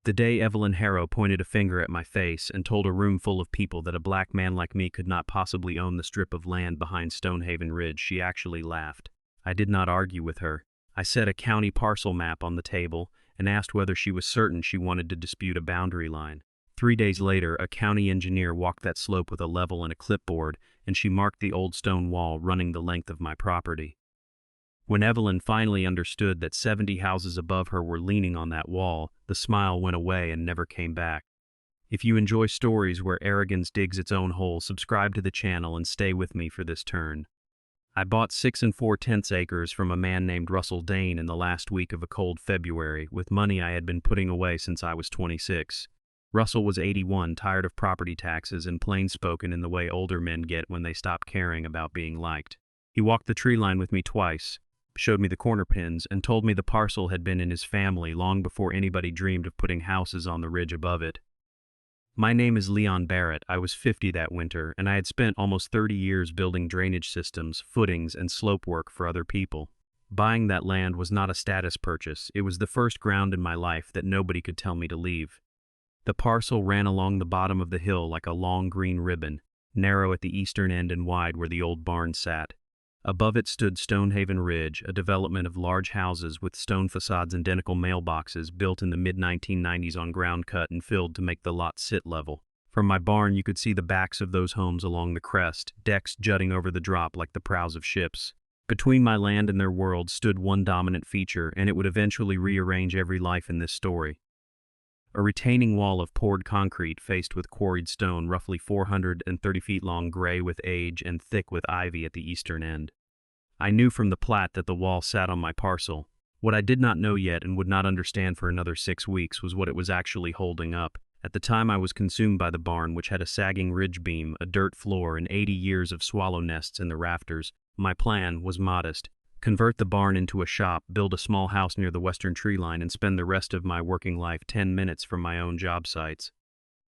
The day Evelyn Harrow pointed a finger at my face and told a room full of people that a black man like me could not possibly own the strip of land behind Stonehaven Ridge, she actually laughed. I did not argue with her. I set a county parcel map on the table and asked whether she was certain she wanted to dispute a boundary line. 3 days later, a county engineer walked that slope with a level and a clipboard, and she marked the old stone wall running the length of my property. When Evelyn finally understood that 70 houses above her were leaning on that wall, the smile went away and never came back. If you enjoy stories where arrogance digs its own hole, subscribe to the channel and stay with me for this turn. I bought 6 4/10 acres from a man named Russell Dane in the last week of a cold February, with money I had been putting away since I was 26. Russell was 81, tired of property taxes and plain-spoken in the way older men get when they stop caring about being liked. He walked the tree line with me twice, showed me the corner pins, and told me the parcel had been in his family long before anybody dreamed of putting houses on the ridge above it. My name is Leon Barrett. I was 50 that winter, and I had spent almost 30 years building drainage systems, footings, and slope work for other people. Buying that land was not a status purchase. It was the first ground in my life that nobody could tell me to leave. The parcel ran along the bottom of the hill like a long green ribbon, narrow at the eastern end and wide where the old barn sat. Above it stood Stonehaven Ridge, a development of large houses with stone facades and identical mailboxes built in the mid-1990s on ground cut and filled to make the lot sit level. From my barn you could see the backs of those homes along the crest, decks jutting over the drop like the prows of ships. Between my land and their world stood one dominant feature, and it would eventually rearrange every life in this story. A retaining wall of poured concrete faced with quarried stone, roughly 430 feet long, gray with age and thick with ivy at the eastern end. I knew from the plat that the wall sat on my parcel. What I did not know yet and would not understand for another 6 weeks was what it was actually holding up. At the time I was consumed by the barn, which had a sagging ridge beam, a dirt floor, and 80 years of swallow nests in the rafters. My plan was modest. Convert the barn into a shop, build a small house near the western tree line, and spend the rest of my working life 10 minutes from my own job sites.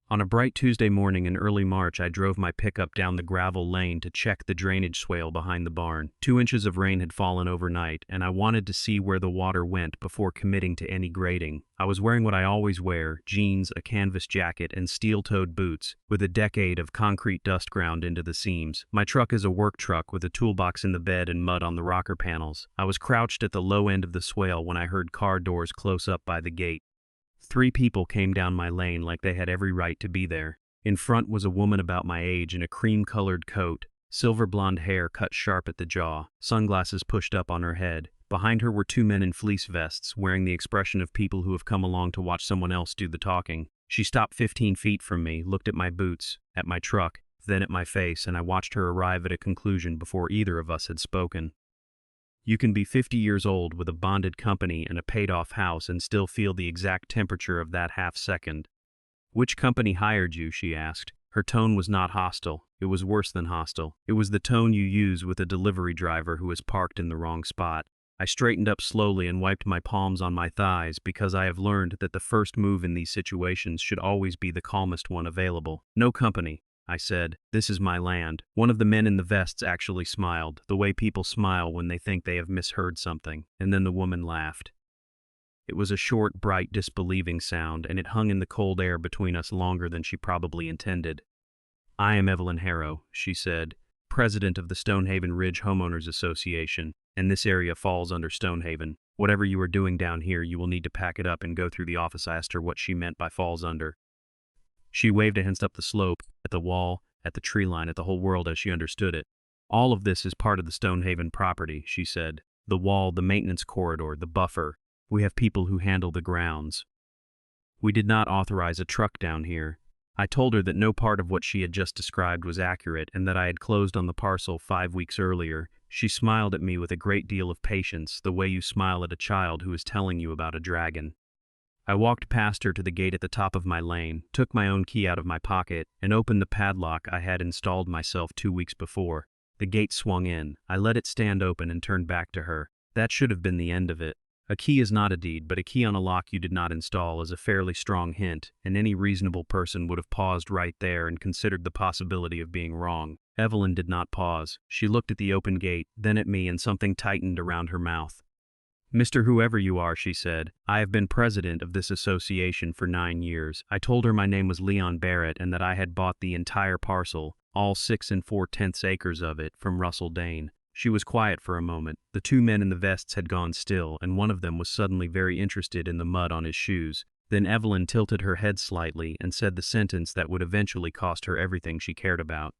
On a bright Tuesday morning in early March, I drove my pickup down the gravel lane to check the drainage swale behind the barn. 2 inches of rain had fallen overnight, and I wanted to see where the water went before committing to any grading. I was wearing what I always wear, jeans, a canvas jacket, and steel-toed boots, with a decade of concrete dust ground into the seams. My truck is a work truck with a toolbox in the bed and mud on the rocker panels. I was crouched at the low end of the swale when I heard car doors close up by the gate. 3 people came down my lane like they had every right to be there. In front was a woman about my age in a cream-colored coat, silver blonde hair cut sharp at the jaw, sunglasses pushed up on her head. Behind her were 2 men in fleece vests, wearing the expression of people who have come along to watch someone else do the talking. She stopped 15 feet from me, looked at my boots, at my truck, then at my face, and I watched her arrive at a conclusion before either of us had spoken. You can be 50 years old with a bonded company and a paid-off house and still feel the exact temperature of that half-second. "Which company hired you?" she asked. Her tone was not hostile. It was worse than hostile. It was the tone you use with a delivery driver who is parked in the wrong spot. I straightened up slowly and wiped my palms on my thighs because I have learned that the first move in these situations should always be the calmest one available. "No company," I said. "This is my land." One of the men in the vests actually smiled, the way people smile when they think they have misheard something, and then the woman laughed. It was a short, bright, disbelieving sound, and it hung in the cold air between us longer than she probably intended. "I am Evelyn Harrow," she said, "president of the Stonehaven Ridge Homeowners Association, and this area falls under Stonehaven. Whatever you are doing down here, you will need to pack it up and go through the office." I asked her what she meant by falls under. She waved a hand up the slope, at the wall, at the tree line, at the whole world as she understood it. "All of this is part of the Stonehaven property," she said. "The wall, the maintenance corridor, the buffer. We have people who handle the grounds. We did not authorize a truck down here." I told her that no part of what she had just described was accurate and that I had closed on the parcel 5 weeks earlier. She smiled at me with a great deal of patience, the way you smile at a child who is telling you about a dragon. I walked past her to the gate at the top of my lane, took my own key out of my pocket, and opened the padlock I had installed myself 2 weeks before. The gate swung in. I let it stand open and turned back to her. That should have been the end of it. A key is not a deed, but a key on a lock you did not install is a fairly strong hint, and any reasonable person would have paused right there and considered the possibility of being wrong. Evelyn did not pause. She looked at the open gate, then at me, and something tightened around her mouth. "Mr. Whoever you are," she said, "I have been president of this association for 9 years. I told her my name was Leon Barrett and that I had bought the entire parcel, all 6 4/10 acres of it, from Russell Dane." She was quiet for a moment. The 2 men in the vests had gone still, and one of them was suddenly very interested in the mud on his shoes. Then Evelyn tilted her head slightly and said the sentence that would eventually cost her everything she cared about.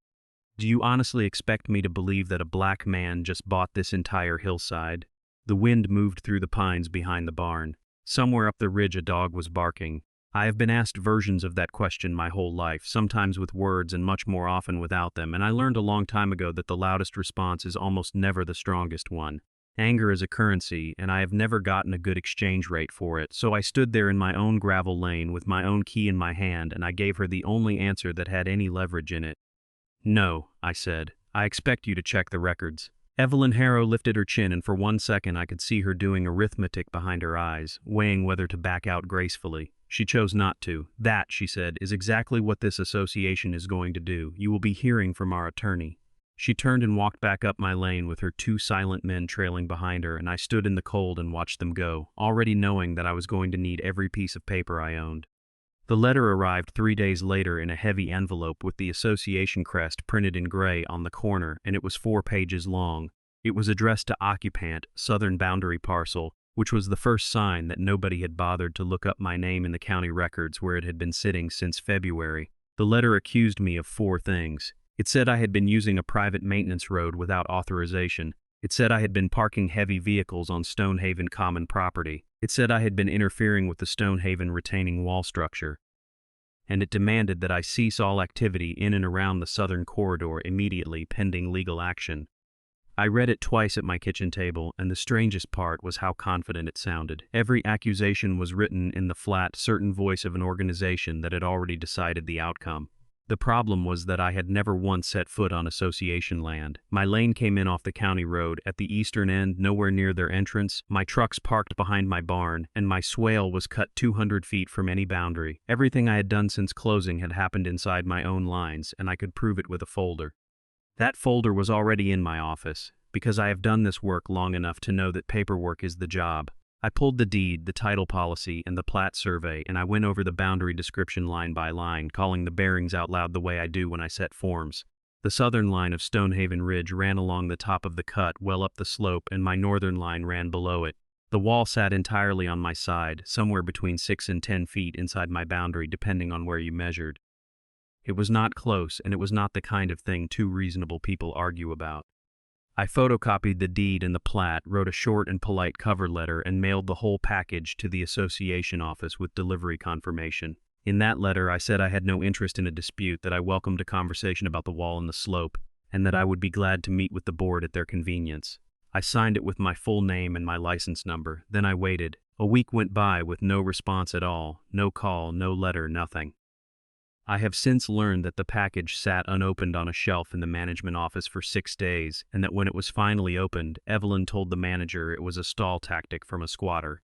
"Do you honestly expect me to believe that a black man just bought this entire hillside?" The wind moved through the pines behind the barn. Somewhere up the ridge a dog was barking. I have been asked versions of that question my whole life, sometimes with words and much more often without them, and I learned a long time ago that the loudest response is almost never the strongest one. Anger is a currency, and I have never gotten a good exchange rate for it, so I stood there in my own gravel lane with my own key in my hand, and I gave her the only answer that had any leverage in it. "No," I said. "I expect you to check the records." Evelyn Harrow lifted her chin, and for 1 second I could see her doing arithmetic behind her eyes, weighing whether to back out gracefully. She chose not to. "That," she said, "is exactly what this association is going to do. You will be hearing from our attorney." She turned and walked back up my lane with her 2 silent men trailing behind her, and I stood in the cold and watched them go, already knowing that I was going to need every piece of paper I owned. The letter arrived 3 days later in a heavy envelope with the association crest printed in gray on the corner, and it was 4 pages long. It was addressed to Occupant, Southern Boundary Parcel, which was the first sign that nobody had bothered to look up my name in the county records where it had been sitting since February. The letter accused me of 4 things. It said I had been using a private maintenance road without authorization. It said I had been parking heavy vehicles on Stonehaven common property. It said I had been interfering with the Stonehaven retaining wall structure. And it demanded that I cease all activity in and around the southern corridor immediately, pending legal action. I read it twice at my kitchen table, and the strangest part was how confident it sounded. Every accusation was written in the flat, certain voice of an organization that had already decided the outcome. The problem was that I had never once set foot on association land. My lane came in off the county road, at the eastern end, nowhere near their entrance. My trucks parked behind my barn, and my swale was cut 200 feet from any boundary. Everything I had done since closing had happened inside my own lines, and I could prove it with a folder. That folder was already in my office, because I have done this work long enough to know that paperwork is the job. I pulled the deed, the title policy, and the plat survey, and I went over the boundary description line by line, calling the bearings out loud the way I do when I set forms. The southern line of Stonehaven Ridge ran along the top of the cut, well up the slope, and my northern line ran below it. The wall sat entirely on my side, somewhere between 6 and 10 feet inside my boundary, depending on where you measured. It was not close, and it was not the kind of thing 2 reasonable people argue about. I photocopied the deed and the plat, wrote a short and polite cover letter, and mailed the whole package to the association office with delivery confirmation. In that letter, I said I had no interest in a dispute, that I welcomed a conversation about the wall and the slope, and that I would be glad to meet with the board at their convenience. I signed it with my full name and my license number. Then I waited. A week went by with no response at all, no call, no letter, nothing. I have since learned that the package sat unopened on a shelf in the management office for 6 days, and that when it was finally opened, Evelyn told the manager it was a stall tactic from a squatter.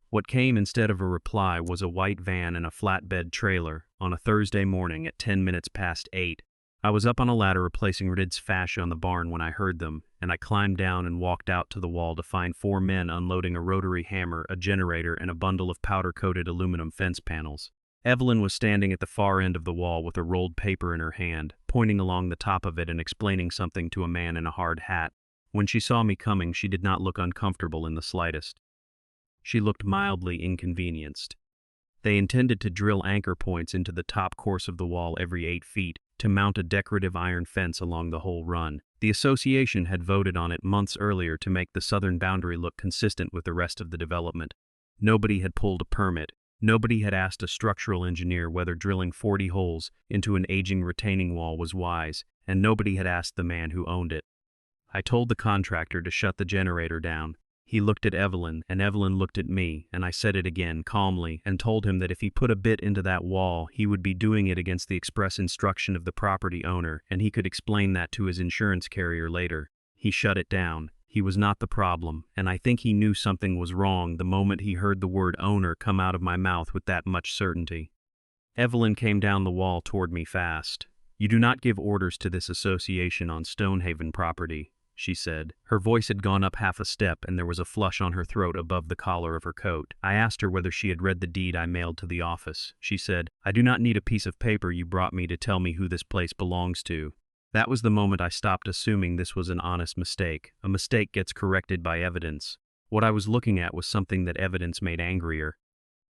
What came instead of a reply was a white van and a flatbed trailer on a Thursday morning at 10 minutes past 8. I was up on a ladder replacing Rid's fascia on the barn when I heard them, and I climbed down and walked out to the wall to find 4 men unloading a rotary hammer, a generator, and a bundle of powder-coated aluminum fence panels. Evelyn was standing at the far end of the wall with a rolled paper in her hand, pointing along the top of it and explaining something to a man in a hard hat. When she saw me coming, she did not look uncomfortable in the slightest. She looked mildly inconvenienced. They intended to drill anchor points into the top course of the wall every 8 feet to mount a decorative iron fence along the whole run. The association had voted on it months earlier to make the southern boundary look consistent with the rest of the development. Nobody had pulled a permit. Nobody had asked a structural engineer whether drilling 40 holes into an aging retaining wall was wise, and nobody had asked the man who owned it. I told the contractor to shut the generator down. He looked at Evelyn, and Evelyn looked at me, and I said it again, calmly, and told him that if he put a bit into that wall, he would be doing it against the express instruction of the property owner, and he could explain that to his insurance carrier later. He shut it down. He was not the problem, and I think he knew something was wrong the moment he heard the word owner come out of my mouth with that much certainty. Evelyn came down the wall toward me fast. "You do not give orders to this association on Stonehaven property. she said. Her voice had gone up half a step and there was a flush on her throat above the collar of her coat. I asked her whether she had read the deed I mailed to the office. She said, "I do not need a piece of paper you brought me to tell me who this place belongs to." That was the moment I stopped assuming this was an honest mistake. A mistake gets corrected by evidence. What I was looking at was something that evidence made angrier.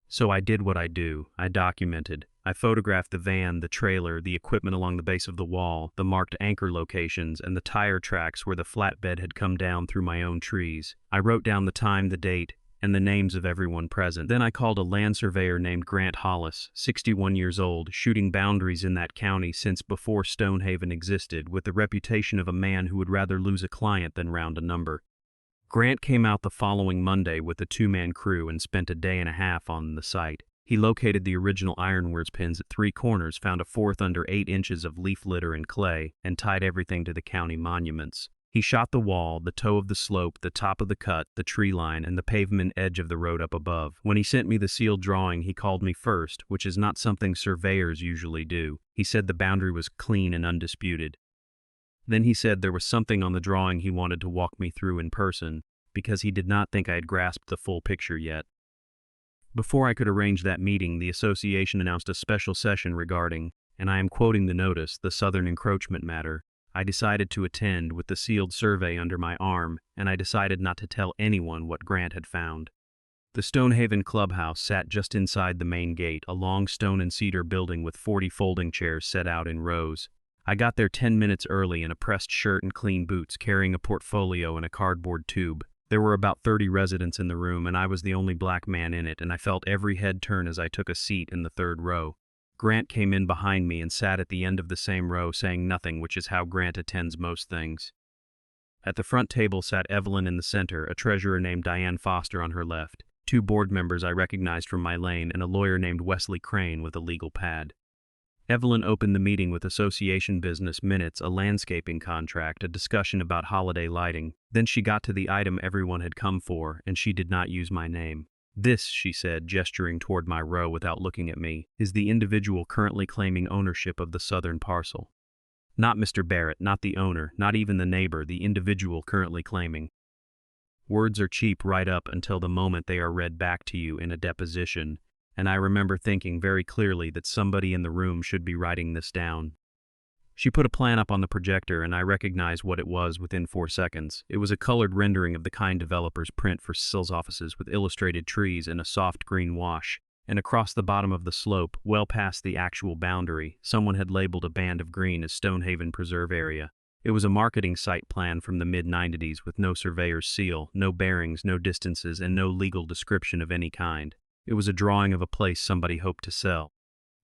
So I did what I do. I documented. I photographed the van, the trailer, the equipment along the base of the wall, the marked anchor locations, and the tire tracks where the flatbed had come down through my own trees. I wrote down the time, the date, and the names of everyone present. Then I called a land surveyor named Grant Hollis, 61 years old, shooting boundaries in that county since before Stonehaven existed, with the reputation of a man who would rather lose a client than round a number. Grant came out the following Monday with a two-man crew and spent a day and a half on the site. He located the original ironworks pins at 3 corners, found a fourth under 8 inches of leaf litter and clay, and tied everything to the county monuments. He shot the wall, the toe of the slope, the top of the cut, the tree line, and the pavement edge of the road up above. When he sent me the sealed drawing, he called me first, which is not something surveyors usually do. He said the boundary was clean and undisputed. Then he said there was something on the drawing he wanted to walk me through in person, because he did not think I had grasped the full picture yet. Before I could arrange that meeting, the association announced a special session regarding, and I am quoting the notice, the southern encroachment matter. I decided to attend with the sealed survey under my arm, and I decided not to tell anyone what Grant had found. The Stonehaven clubhouse sat just inside the main gate, a long stone and cedar building with 40 folding chairs set out in rows. I got there 10 minutes early in a pressed shirt and clean boots, carrying a portfolio and a cardboard tube. There were about 30 residents in the room, and I was the only black man in it, and I felt every head turn as I took a seat in the third row. Grant came in behind me and sat at the end of the same row, saying nothing, which is how Grant attends most things. At the front table sat Evelyn in the center, a treasurer named Diane Foster on her left, 2 board members I recognized from my lane, and a lawyer named Wesley Crane with a legal pad. Evelyn opened the meeting with association business minutes, a landscaping contract, a discussion about holiday lighting. Then she got to the item everyone had come for, and she did not use my name. "This," she said, gesturing toward my row without looking at me, "is the individual currently claiming ownership of the southern parcel. Not Mr. Barrett, not the owner, not even the neighbor, the individual currently claiming." Words are cheap right up until the moment they are read back to you in a deposition, and I remember thinking very clearly that somebody in the room should be writing this down. She put a plan up on the projector, and I recognized what it was within 4 seconds. It was a colored rendering of the kind developers print for sales offices, with illustrated trees and a soft green wash. And across the bottom of the slope, well past the actual boundary, someone had labeled a band of green as Stonehaven Preserve Area. It was a marketing site plan from the mid-90s with no surveyor's seal, no bearings, no distances, and no legal description of any kind. It was a drawing of a place somebody hoped to sell.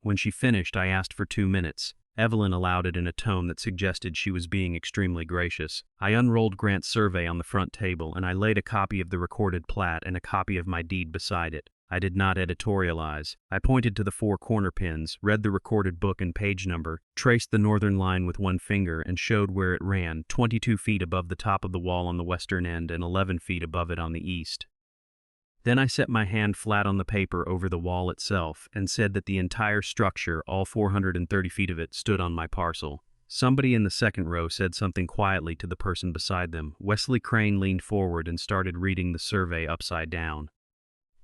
When she finished, I asked for 2 minutes. Evelyn allowed it in a tone that suggested she was being extremely gracious. I unrolled Grant's survey on the front table, and I laid a copy of the recorded plat and a copy of my deed beside it. I did not editorialize. I pointed to the 4 corner pins, read the recorded book and page number, traced the northern line with one finger, and showed where it ran, 22 feet above the top of the wall on the western end and 11 feet above it on the east. Then I set my hand flat on the paper over the wall itself and said that the entire structure, all 430 feet of it, stood on my parcel. Somebody in the second row said something quietly to the person beside them. Wesley Crane leaned forward and started reading the survey upside down.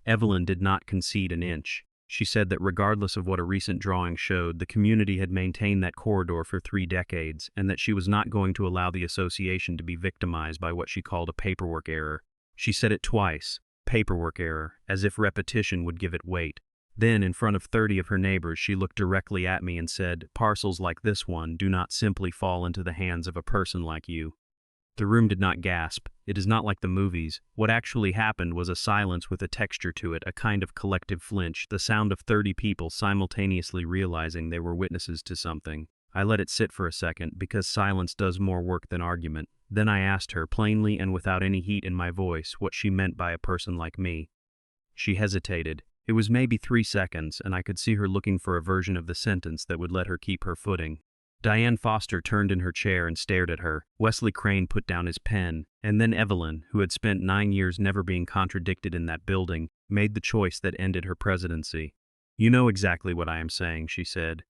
Evelyn did not concede an inch. She said that regardless of what a recent drawing showed, the community had maintained that corridor for 3 decades, and that she was not going to allow the association to be victimized by what she called a paperwork error. She said it twice. Paperwork error, as if repetition would give it weight. Then, in front of 30 of her neighbors, she looked directly at me and said, "Parcels like this one do not simply fall into the hands of a person like you." The room did not gasp. It is not like the movies. What actually happened was a silence with a texture to it, a kind of collective flinch, the sound of 30 people simultaneously realizing they were witnesses to something. I let it sit for a second, because silence does more work than argument. Then I asked her, plainly and without any heat in my voice, what she meant by a person like me. She hesitated. It was maybe 3 seconds, and I could see her looking for a version of the sentence that would let her keep her footing. Diane Foster turned in her chair and stared at her. Wesley Crane put down his pen, and then Evelyn, who had spent 9 years never being contradicted in that building, made the choice that ended her presidency. "You know exactly what I am saying," she said.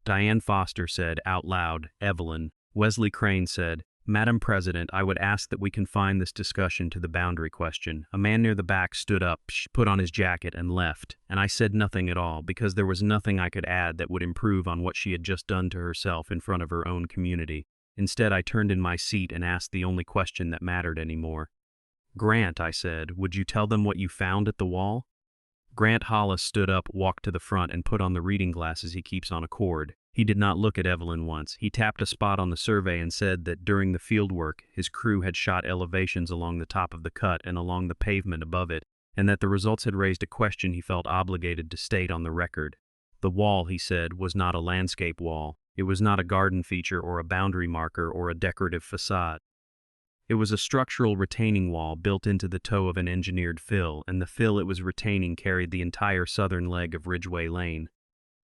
Diane Foster said, out loud, "Evelyn." Wesley Crane said, Madam President, I would ask that we confine this discussion to the boundary question. A man near the back stood up, put on his jacket, and left, and I said nothing at all because there was nothing I could add that would improve on what she had just done to herself in front of her own community. Instead, I turned in my seat and asked the only question that mattered anymore. Grant, I said, would you tell them what you found at the wall? Grant Hollis stood up, walked to the front, and put on the reading glasses he keeps on a cord. He did not look at Evelyn once. He tapped a spot on the survey and said that during the field work, his crew had shot elevations along the top of the cut and along the pavement above it, and that the results had raised a question he felt obligated to state on the record. The wall, he said, was not a landscape wall. It was not a garden feature or a boundary marker or a decorative facade. It was a structural retaining wall built into the toe of an engineered fill, and the fill it was retaining carried the entire southern leg of Ridgeway Lane.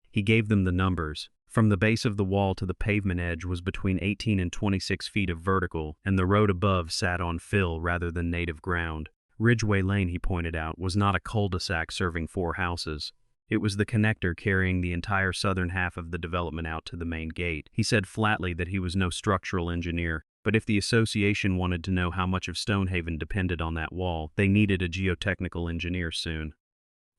He gave them the numbers. From the base of the wall to the pavement edge was between 18 and 26 feet of vertical, and the road above sat on fill rather than native ground. Ridgeway Lane, he pointed out, was not a cul-de-sac serving 4 houses. It was the connector carrying the entire southern half of the development out to the main gate. He said flatly that he was no structural engineer, but if the association wanted to know how much of Stonehaven depended on that wall, they needed a geotechnical engineer soon.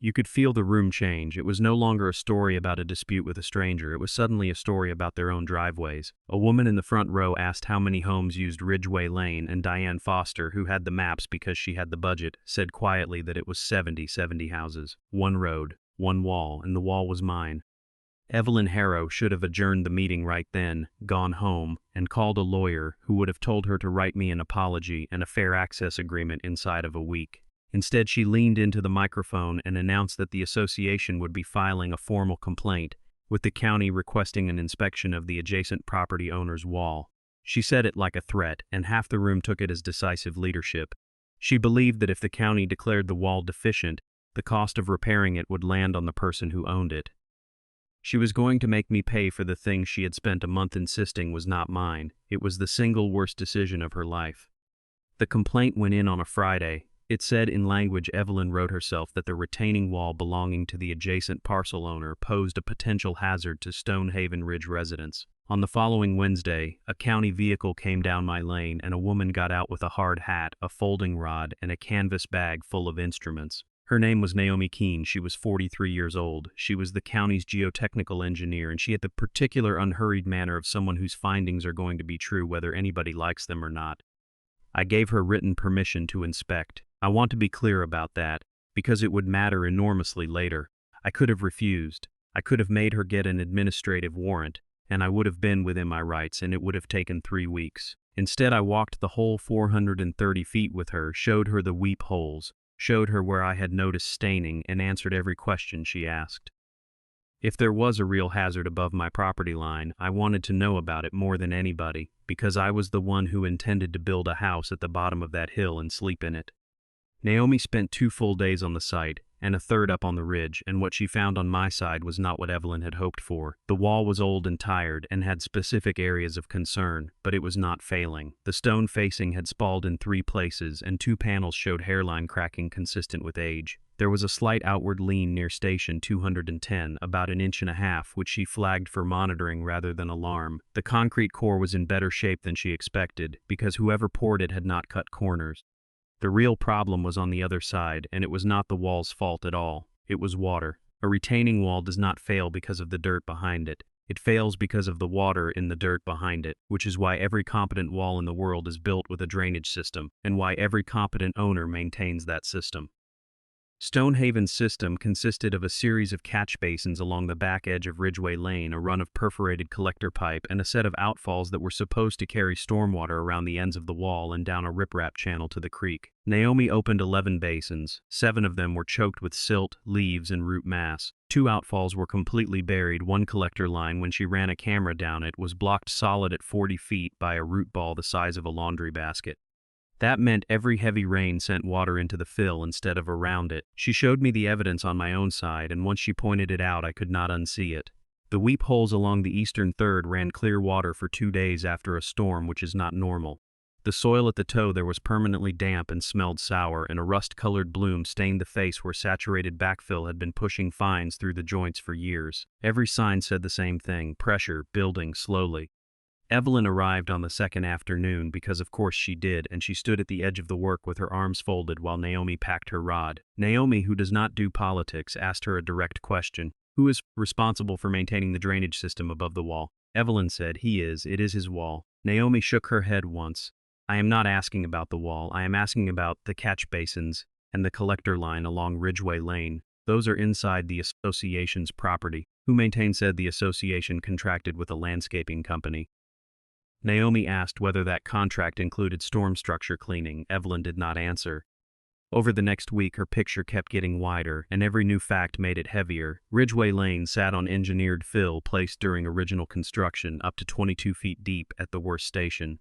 You could feel the room change. It was no longer a story about a dispute with a stranger. It was suddenly a story about their own driveways. A woman in the front row asked how many homes used Ridgeway Lane, and Diane Foster, who had the maps because she had the budget, said quietly that it was 70 houses. 1 road, 1 wall, and the wall was mine. Evelyn Harrow should have adjourned the meeting right then, gone home, and called a lawyer who would have told her to write me an apology and a fair access agreement inside of a week. Instead, she leaned into the microphone and announced that the association would be filing a formal complaint, with the county requesting an inspection of the adjacent property owner's wall. She said it like a threat, and half the room took it as decisive leadership. She believed that if the county declared the wall deficient, the cost of repairing it would land on the person who owned it. She was going to make me pay for the thing she had spent a month insisting was not mine. It was the single worst decision of her life. The complaint went in on a Friday. It said in language Evelyn wrote herself that the retaining wall belonging to the adjacent parcel owner posed a potential hazard to Stonehaven Ridge residents. On the following Wednesday, a county vehicle came down my lane and a woman got out with a hard hat, a folding rod, and a canvas bag full of instruments. Her name was Naomi Keene. She was 43 years old. She was the county's geotechnical engineer, and she had the particular unhurried manner of someone whose findings are going to be true whether anybody likes them or not. I gave her written permission to inspect. I want to be clear about that, because it would matter enormously later. I could have refused. I could have made her get an administrative warrant, and I would have been within my rights, and it would have taken 3 weeks. Instead, I walked the whole 430 feet with her, showed her the weep holes, showed her where I had noticed staining, and answered every question she asked. If there was a real hazard above my property line, I wanted to know about it more than anybody, because I was the one who intended to build a house at the bottom of that hill and sleep in it. Naomi spent 2 full days on the site, and a third up on the ridge, and what she found on my side was not what Evelyn had hoped for. The wall was old and tired and had specific areas of concern, but it was not failing. The stone facing had spalled in 3 places, and 2 panels showed hairline cracking consistent with age. There was a slight outward lean near station 210, about 1.5 inches, which she flagged for monitoring rather than alarm. The concrete core was in better shape than she expected, because whoever poured it had not cut corners. The real problem was on the other side, and it was not the wall's fault at all. It was water. A retaining wall does not fail because of the dirt behind it. It fails because of the water in the dirt behind it, which is why every competent wall in the world is built with a drainage system, and why every competent owner maintains that system. Stonehaven's system consisted of a series of catch basins along the back edge of Ridgeway Lane, a run of perforated collector pipe, and a set of outfalls that were supposed to carry stormwater around the ends of the wall and down a riprap channel to the creek. Naomi opened 11 basins. 7 of them were choked with silt, leaves, and root mass. 2 outfalls were completely buried. 1 collector line, when she ran a camera down it, was blocked solid at 40 feet by a root ball the size of a laundry basket. That meant every heavy rain sent water into the fill instead of around it. She showed me the evidence on my own side, and once she pointed it out, I could not unsee it. The weep holes along the eastern third ran clear water for 2 days after a storm, which is not normal. The soil at the toe there was permanently damp and smelled sour, and a rust-colored bloom stained the face where saturated backfill had been pushing fines through the joints for years. Every sign said the same thing: pressure, building, slowly. Evelyn arrived on the second afternoon because of course she did, and she stood at the edge of the work with her arms folded while Naomi packed her rod. Naomi, who does not do politics, asked her a direct question. Who is responsible for maintaining the drainage system above the wall? Evelyn said, he is. It is his wall. Naomi shook her head once. I am not asking about the wall. I am asking about the catch basins and the collector line along Ridgeway Lane. Those are inside the association's property. Who maintains said the association contracted with a landscaping company. Naomi asked whether that contract included storm structure cleaning. Evelyn did not answer. Over the next week, her picture kept getting wider, and every new fact made it heavier. Ridgeway Lane sat on engineered fill placed during original construction, up to 22 feet deep at the worst station.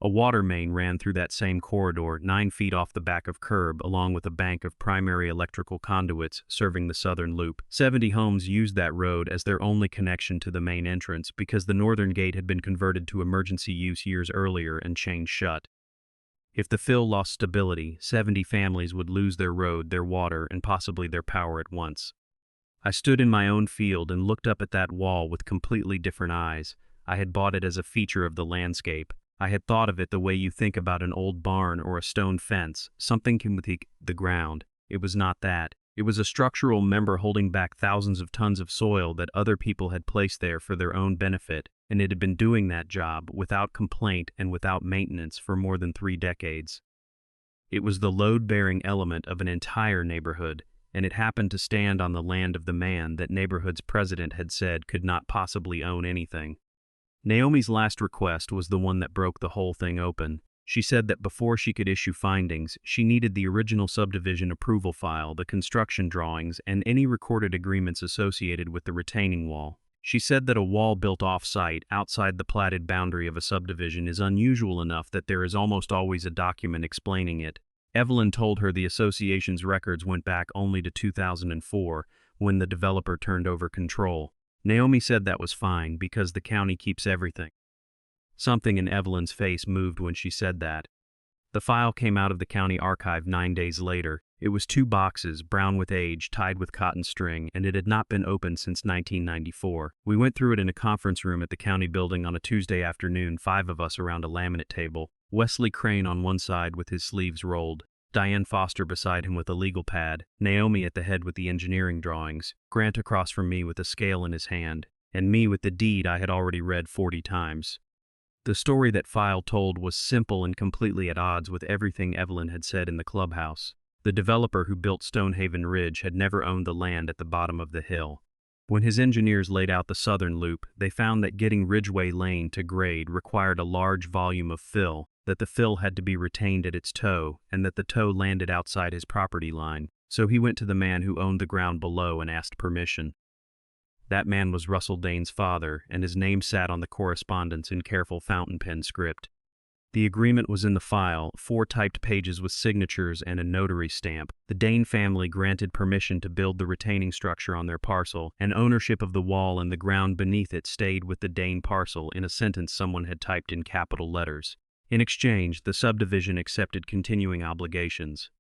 A water main ran through that same corridor, 9 feet off the back of curb, along with a bank of primary electrical conduits serving the southern loop. 70 homes used that road as their only connection to the main entrance because the northern gate had been converted to emergency use years earlier and chained shut. If the fill lost stability, 70 families would lose their road, their water, and possibly their power at once. I stood in my own field and looked up at that wall with completely different eyes. I had bought it as a feature of the landscape. I had thought of it the way you think about an old barn or a stone fence, something with the ground. It was not that. It was a structural member holding back thousands of tons of soil that other people had placed there for their own benefit, and it had been doing that job without complaint and without maintenance for more than 3 decades. It was the load-bearing element of an entire neighborhood, and it happened to stand on the land of the man that neighborhood's president had said could not possibly own anything. Naomi's last request was the one that broke the whole thing open. She said that before she could issue findings, she needed the original subdivision approval file, the construction drawings, and any recorded agreements associated with the retaining wall. She said that a wall built off-site, outside the platted boundary of a subdivision, is unusual enough that there is almost always a document explaining it. Evelyn told her the association's records went back only to 2004, when the developer turned over control. Naomi said that was fine because the county keeps everything. Something in Evelyn's face moved when she said that. The file came out of the county archive 9 days later. It was 2 boxes, brown with age, tied with cotton string, and it had not been opened since 1994. We went through it in a conference room at the county building on a Tuesday afternoon, 5 of us around a laminate table. Wesley Crane on one side with his sleeves rolled, Diane Foster beside him with a legal pad, Naomi at the head with the engineering drawings, Grant across from me with a scale in his hand, and me with the deed I had already read 40 times. The story that file told was simple and completely at odds with everything Evelyn had said in the clubhouse. The developer who built Stonehaven Ridge had never owned the land at the bottom of the hill. When his engineers laid out the southern loop, they found that getting Ridgeway Lane to grade required a large volume of fill, that the fill had to be retained at its toe, and that the toe landed outside his property line. So he went to the man who owned the ground below and asked permission. That man was Russell Dane's father, and his name sat on the correspondence in careful fountain pen script. The agreement was in the file, 4 typed pages with signatures and a notary stamp. The Dane family granted permission to build the retaining structure on their parcel, and ownership of the wall and the ground beneath it stayed with the Dane parcel in a sentence someone had typed in capital letters. In exchange, the subdivision accepted continuing obligations.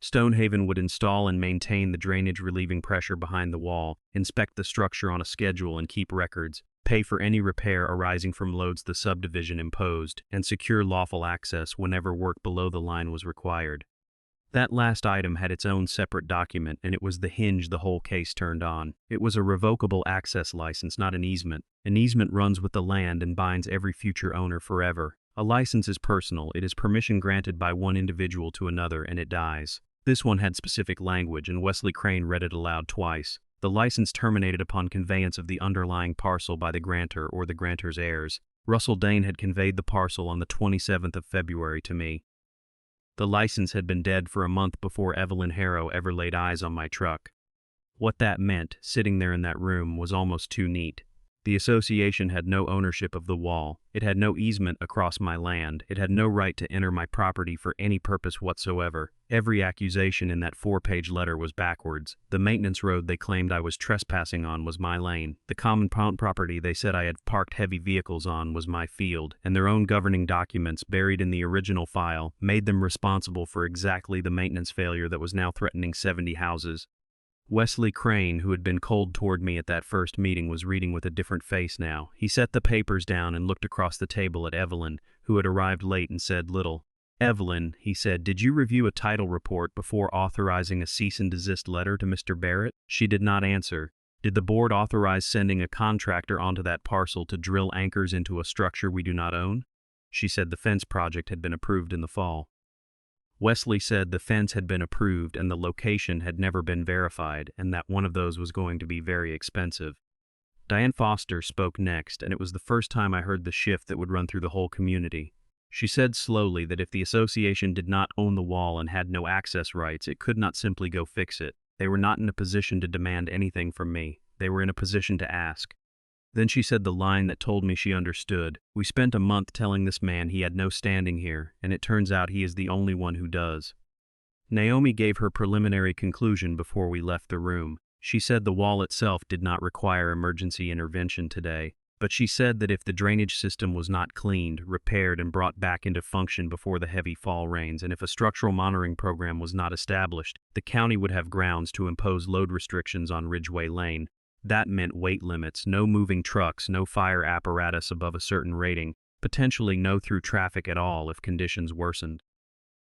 Stonehaven would install and maintain the drainage relieving pressure behind the wall, inspect the structure on a schedule and keep records, pay for any repair arising from loads the subdivision imposed, and secure lawful access whenever work below the line was required. That last item had its own separate document, and it was the hinge the whole case turned on. It was a revocable access license, not an easement. An easement runs with the land and binds every future owner forever. A license is personal. It is permission granted by one individual to another, and it dies. This one had specific language, and Wesley Crane read it aloud twice. The license terminated upon conveyance of the underlying parcel by the grantor or the grantor's heirs. Russell Dane had conveyed the parcel on the 27th of February to me. The license had been dead for a month before Evelyn Harrow ever laid eyes on my truck. What that meant, sitting there in that room, was almost too neat. The association had no ownership of the wall. It had no easement across my land. It had no right to enter my property for any purpose whatsoever. Every accusation in that 4-page letter was backwards. The maintenance road they claimed I was trespassing on was my lane. The common property they said I had parked heavy vehicles on was my field, and their own governing documents, buried in the original file, made them responsible for exactly the maintenance failure that was now threatening 70 houses. Wesley Crane, who had been cold toward me at that first meeting, was reading with a different face now. He set the papers down and looked across the table at Evelyn, who had arrived late, and said little. "Evelyn," he said, "did you review a title report before authorizing a cease and desist letter to Mr. Barrett?" She did not answer. "Did the board authorize sending a contractor onto that parcel to drill anchors into a structure we do not own?" She said the fence project had been approved in the fall. Wesley said the fence had been approved and the location had never been verified, and that one of those was going to be very expensive. Diane Foster spoke next, and it was the first time I heard the shift that would run through the whole community. She said slowly that if the association did not own the wall and had no access rights, it could not simply go fix it. They were not in a position to demand anything from me. They were in a position to ask. Then she said the line that told me she understood. "We spent a month telling this man he had no standing here, and it turns out he is the only one who does." Naomi gave her preliminary conclusion before we left the room. She said the wall itself did not require emergency intervention today, but she said that if the drainage system was not cleaned, repaired, and brought back into function before the heavy fall rains, and if a structural monitoring program was not established, the county would have grounds to impose load restrictions on Ridgeway Lane. That meant weight limits, no moving trucks, no fire apparatus above a certain rating, potentially no through traffic at all if conditions worsened.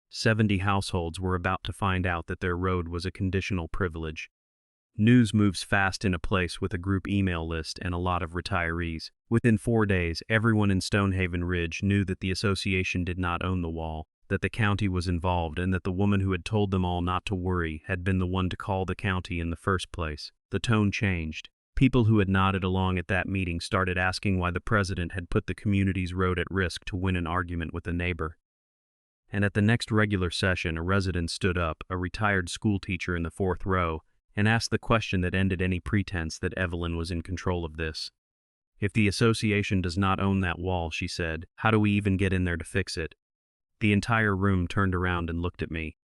70 households were about to find out that their road was a conditional privilege. News moves fast in a place with a group email list and a lot of retirees. Within 4 days, everyone in Stonehaven Ridge knew that the association did not own the wall, that the county was involved, and that the woman who had told them all not to worry had been the one to call the county in the first place. The tone changed. People who had nodded along at that meeting started asking why the president had put the community's road at risk to win an argument with a neighbor. And at the next regular session, a resident stood up, a retired school teacher in the 4th row, and asked the question that ended any pretense that Evelyn was in control of this. "If the association does not own that wall," she said, "how do we even get in there to fix it?" The entire room turned around and looked at me.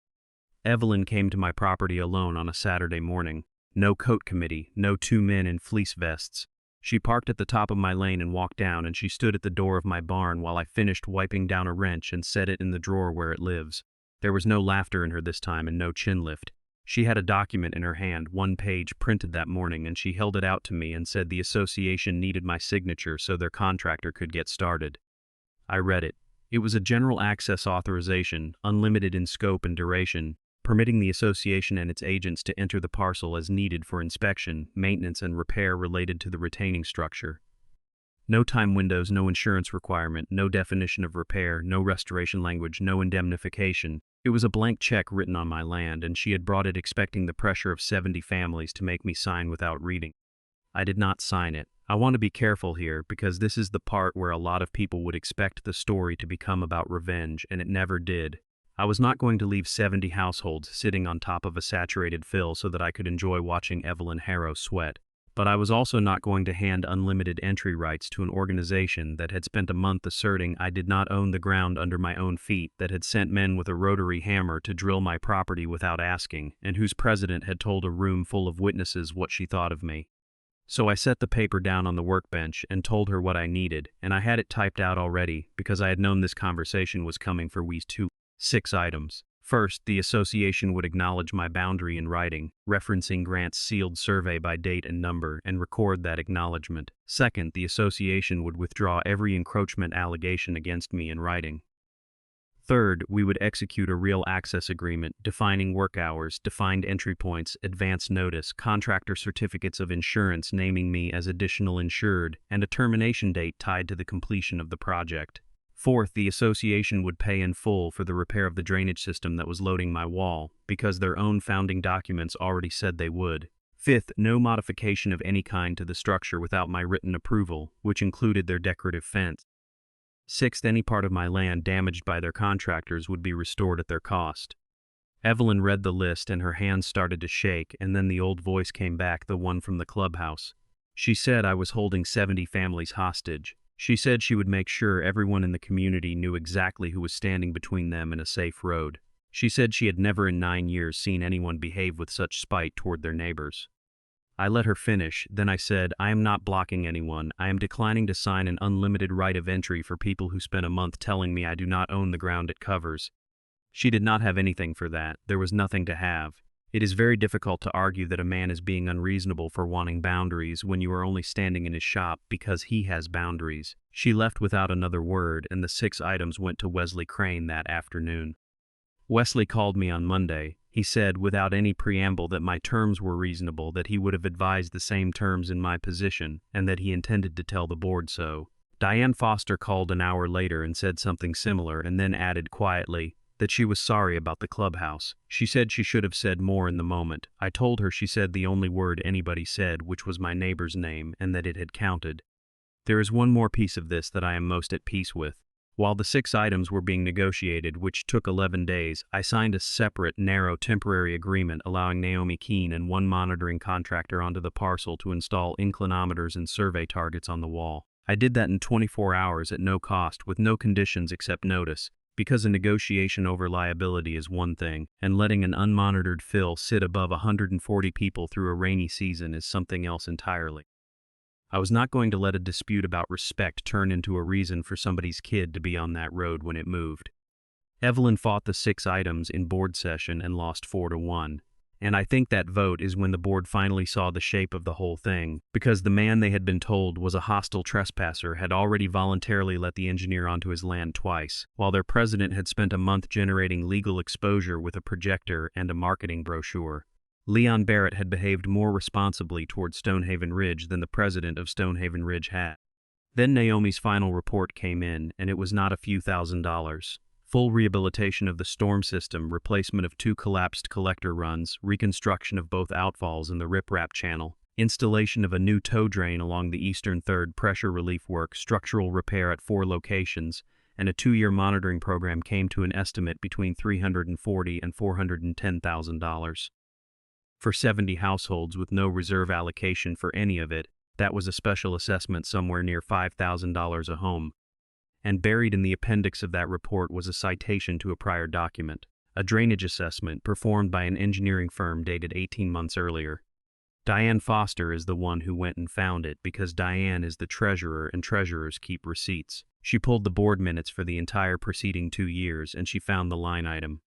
Evelyn came to my property alone on a Saturday morning. No coat committee, no 2 men in fleece vests. She parked at the top of my lane and walked down, and she stood at the door of my barn while I finished wiping down a wrench and set it in the drawer where it lives. There was no laughter in her this time and no chin lift. She had a document in her hand, 1 page, printed that morning, and she held it out to me and said the association needed my signature so their contractor could get started. I read it. It was a general access authorization, unlimited in scope and duration, permitting the association and its agents to enter the parcel as needed for inspection, maintenance, and repair related to the retaining structure. No time windows, no insurance requirement, no definition of repair, no restoration language, no indemnification. It was a blank check written on my land, and she had brought it expecting the pressure of 70 families to make me sign without reading. I did not sign it. I want to be careful here, because this is the part where a lot of people would expect the story to become about revenge, and it never did. I was not going to leave 70 households sitting on top of a saturated fill so that I could enjoy watching Evelyn Harrow sweat. But I was also not going to hand unlimited entry rights to an organization that had spent a month asserting I did not own the ground under my own feet, that had sent men with a rotary hammer to drill my property without asking, and whose president had told a room full of witnesses what she thought of me. So I set the paper down on the workbench and told her what I needed, and I had it typed out already because I had known this conversation was coming for weeks 2. 6 items. First, the association would acknowledge my boundary in writing, referencing Grant's sealed survey by date and number, and record that acknowledgement. Second, the association would withdraw every encroachment allegation against me in writing. Third, we would execute a real access agreement, defining work hours, defined entry points, advance notice, contractor certificates of insurance naming me as additional insured, and a termination date tied to the completion of the project. Fourth, the association would pay in full for the repair of the drainage system that was loading my wall, because their own founding documents already said they would. Fifth, no modification of any kind to the structure without my written approval, which included their decorative fence. Sixth, any part of my land damaged by their contractors would be restored at their cost. Evelyn read the list and her hands started to shake, and then the old voice came back, the one from the clubhouse. She said I was holding 70 families hostage. She said she would make sure everyone in the community knew exactly who was standing between them and a safe road. She said she had never in 9 years seen anyone behave with such spite toward their neighbors. I let her finish, then I said, I am not blocking anyone. I am declining to sign an unlimited right of entry for people who spent a month telling me I do not own the ground it covers. She did not have anything for that. There was nothing to have. It is very difficult to argue that a man is being unreasonable for wanting boundaries when you are only standing in his shop because he has boundaries. She left without another word, and the 6 items went to Wesley Crane that afternoon. Wesley called me on Monday. He said, without any preamble, that my terms were reasonable, that he would have advised the same terms in my position, and that he intended to tell the board so. Diane Foster called an hour later and said something similar, and then added quietly that she was sorry about the clubhouse. She said she should have said more in the moment. I told her she said the only word anybody said, which was my neighbor's name, and that it had counted. There is one more piece of this that I am most at peace with. While the 6 items were being negotiated, which took 11 days, I signed a separate, narrow, temporary agreement allowing Naomi Keene and one monitoring contractor onto the parcel to install inclinometers and survey targets on the wall. I did that in 24 hours at no cost, with no conditions except notice, because a negotiation over liability is one thing, and letting an unmonitored fill sit above 140 people through a rainy season is something else entirely. I was not going to let a dispute about respect turn into a reason for somebody's kid to be on that road when it moved. Evelyn fought the 6 items in board session and lost 4-1. And I think that vote is when the board finally saw the shape of the whole thing, because the man they had been told was a hostile trespasser had already voluntarily let the engineer onto his land twice, while their president had spent a month generating legal exposure with a projector and a marketing brochure. Leon Barrett had behaved more responsibly toward Stonehaven Ridge than the president of Stonehaven Ridge had. Then Naomi's final report came in, and it was not a few $1,000s. Full rehabilitation of the storm system, replacement of 2 collapsed collector runs, reconstruction of both outfalls in the riprap channel, installation of a new tow drain along the eastern third, pressure relief work, structural repair at 4 locations, and a 2-year monitoring program came to an estimate between $340,000 and $410,000. For 70 households with no reserve allocation for any of it, that was a special assessment somewhere near $5,000 a home. And buried in the appendix of that report was a citation to a prior document, a drainage assessment performed by an engineering firm dated 18 months earlier. Diane Foster is the one who went and found it because Diane is the treasurer and treasurers keep receipts. She pulled the board minutes for the entire preceding 2 years and she found the line item.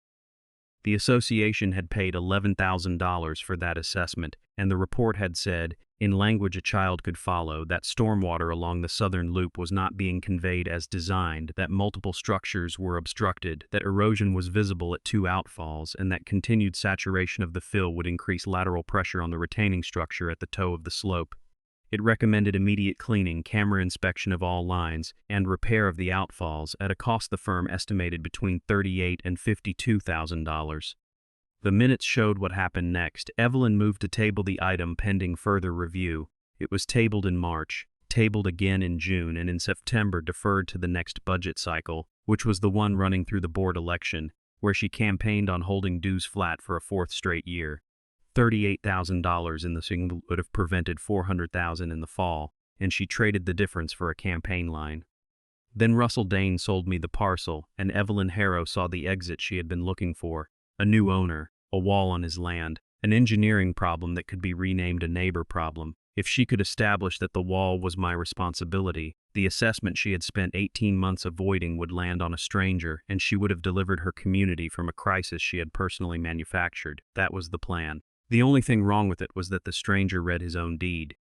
The association had paid $11,000 for that assessment, and the report had said, in language a child could follow, that stormwater along the southern loop was not being conveyed as designed, that multiple structures were obstructed, that erosion was visible at 2 outfalls, and that continued saturation of the fill would increase lateral pressure on the retaining structure at the toe of the slope. It recommended immediate cleaning, camera inspection of all lines, and repair of the outfalls at a cost the firm estimated between $38,000 and $52,000. The minutes showed what happened next. Evelyn moved to table the item pending further review. It was tabled in March, tabled again in June, and in September deferred to the next budget cycle, which was the one running through the board election, where she campaigned on holding dues flat for a 4th straight year. $38,000 in the single would have prevented $400,000 in the fall, and she traded the difference for a campaign line. Then Russell Dane sold me the parcel, and Evelyn Harrow saw the exit she had been looking for, a new owner, a wall on his land, an engineering problem that could be renamed a neighbor problem. If she could establish that the wall was my responsibility, the assessment she had spent 18 months avoiding would land on a stranger, and she would have delivered her community from a crisis she had personally manufactured. That was the plan. The only thing wrong with it was that the stranger read his own deed.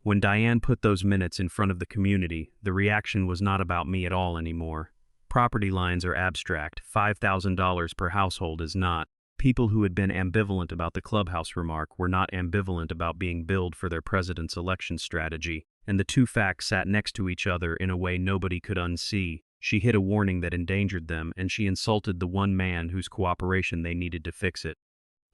When Diane put those minutes in front of the community, the reaction was not about me at all anymore. Property lines are abstract. $5,000 per household is not. People who had been ambivalent about the clubhouse remark were not ambivalent about being billed for their president's election strategy, and the 2 facts sat next to each other in a way nobody could unsee. She hit a warning that endangered them, and she insulted the one man whose cooperation they needed to fix it.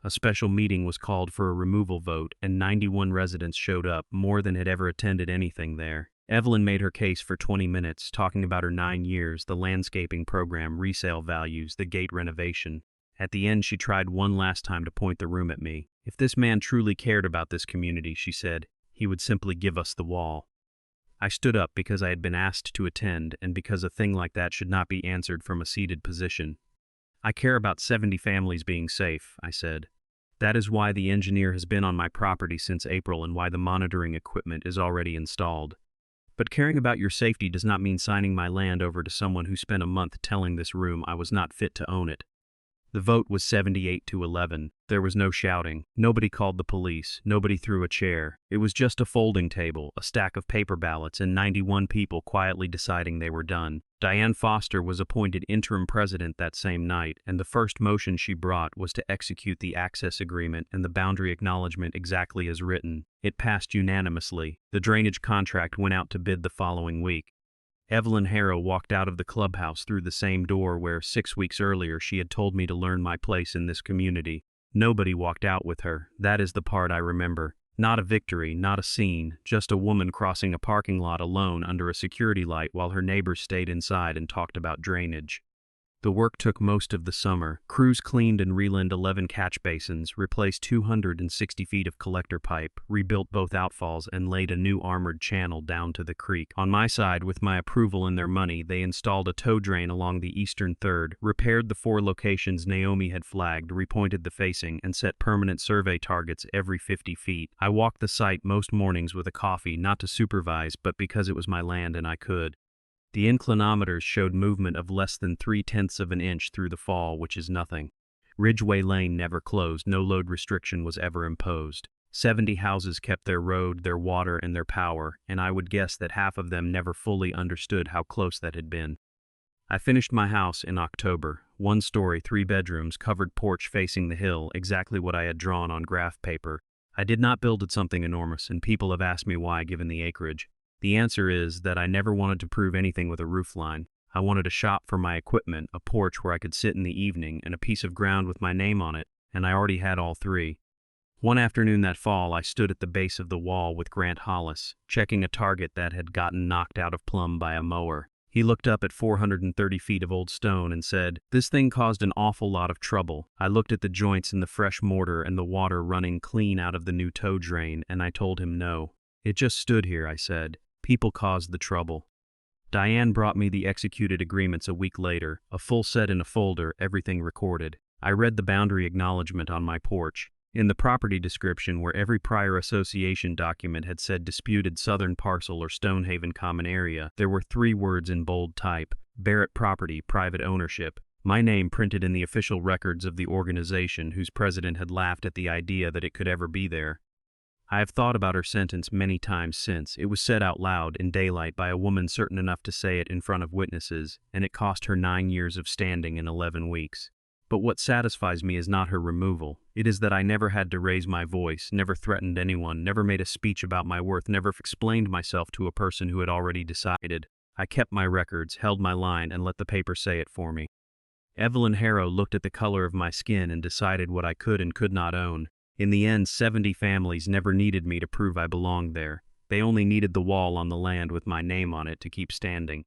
A special meeting was called for a removal vote, and 91 residents showed up, more than had ever attended anything there. Evelyn made her case for 20 minutes, talking about her 9 years, the landscaping program, resale values, the gate renovation. At the end, she tried one last time to point the room at me. If this man truly cared about this community, she said, he would simply give us the wall. I stood up because I had been asked to attend, and because a thing like that should not be answered from a seated position. I care about 70 families being safe, I said. That is why the engineer has been on my property since April and why the monitoring equipment is already installed. But caring about your safety does not mean signing my land over to someone who spent a month telling this room I was not fit to own it. The vote was 78-11. There was no shouting. Nobody called the police. Nobody threw a chair. It was just a folding table, a stack of paper ballots, and 91 people quietly deciding they were done. Diane Foster was appointed interim president that same night, and the first motion she brought was to execute the access agreement and the boundary acknowledgement exactly as written. It passed unanimously. The drainage contract went out to bid the following week. Evelyn Harrow walked out of the clubhouse through the same door where 6 weeks earlier she had told me to learn my place in this community. Nobody walked out with her. That is the part I remember. Not a victory, not a scene, just a woman crossing a parking lot alone under a security light while her neighbors stayed inside and talked about drainage. The work took most of the summer. Crews cleaned and relined 11 catch basins, replaced 260 feet of collector pipe, rebuilt both outfalls, and laid a new armored channel down to the creek. On my side, with my approval and their money, they installed a tow drain along the eastern third, repaired the 4 locations Naomi had flagged, repointed the facing, and set permanent survey targets every 50 feet. I walked the site most mornings with a coffee, not to supervise, but because it was my land and I could. The inclinometers showed movement of less than 3/10 of an inch through the fall, which is nothing. Ridgeway Lane never closed, no load restriction was ever imposed. 70 houses kept their road, their water, and their power, and I would guess that half of them never fully understood how close that had been. I finished my house in October. 1 story, 3 bedrooms, covered porch facing the hill, exactly what I had drawn on graph paper. I did not build it something enormous, and people have asked me why given the acreage. The answer is that I never wanted to prove anything with a roofline. I wanted a shop for my equipment, a porch where I could sit in the evening, and a piece of ground with my name on it, and I already had all 3. One afternoon that fall, I stood at the base of the wall with Grant Hollis, checking a target that had gotten knocked out of plumb by a mower. He looked up at 430 feet of old stone and said, "This thing caused an awful lot of trouble." I looked at the joints in the fresh mortar and the water running clean out of the new tow drain, and I told him no. "It just stood here," I said. "People caused the trouble." Diane brought me the executed agreements a week later, a full set in a folder, everything recorded. I read the boundary acknowledgement on my porch. In the property description, where every prior association document had said disputed southern parcel or Stonehaven common area, there were 3 words in bold type: Barrett property, private ownership. My name printed in the official records of the organization, whose president had laughed at the idea that it could ever be there. I have thought about her sentence many times since. It was said out loud in daylight by a woman certain enough to say it in front of witnesses, and it cost her 9 years of standing in 11 weeks. But what satisfies me is not her removal. It is that I never had to raise my voice, never threatened anyone, never made a speech about my worth, never explained myself to a person who had already decided. I kept my records, held my line, and let the paper say it for me. Evelyn Harrow looked at the color of my skin and decided what I could and could not own. In the end, 70 families never needed me to prove I belonged there. They only needed the wall on the land with my name on it to keep standing.